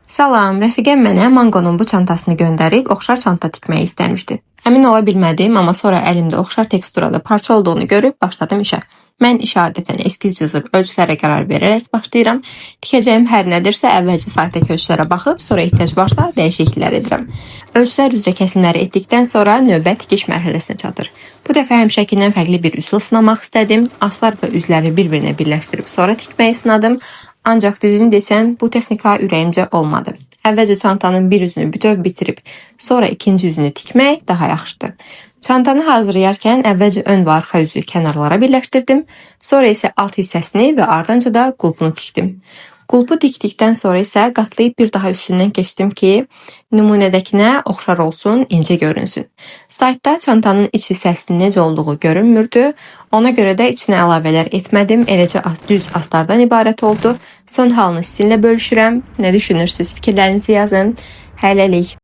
Salam, rəfiqəm mənə Mangonun bu çantasını göndərib oxşar çanta tikməyi istəmişdi. Əmin ola bilmədim, amma sonra əlimdə oxşar teksturada parça olduğunu görüb başladım işə. Mən işə adətən eskiz cızıb ölçülərə qərar verərək başlayıram. Tikəcəyim hər nədirsə əvvəlcə saytdakı ölçülərə baxıb, sonra ehtiyac varsa dəyişikliklər edirəm. Ölçülər üzrə kəsimləri etdikdən sonra növbə tikiş mərhələsinə çatır. Bu dəfə həmişəkindən fərqli bir üsul sınamaq istədim. Aslar və üzləri bir-birinə birləşdirib sonra tikməyi sınadım. Ancaq düzünü desəm, bu texnika ürəyimcə olmadı. Əvvəlcə çantanın bir üzünü bütöv bitirib, sonra ikinci üzünü tikmək daha yaxşıdır. Çantanı hazırlayarkən əvvəlcə ön və arxa üzü kənarlara birləşdirdim, sonra isə alt hissəsini və ardınca da qulpunu tikdim. Qulpu tikdikdən sonra isə qatlayıb bir daha üstündən keçdim ki, nümunədəkinə oxşar olsun, incə görünsün. Saytda çantanın iç hissəsinin necə olduğu görünmürdü, ona görə də içinə əlavələr etmədim, eləcə düz astardan ibarət oldu. Son halını sizinlə bölüşürəm. Nə düşünürsünüz? Fikirlərinizi yazın. Hələlik.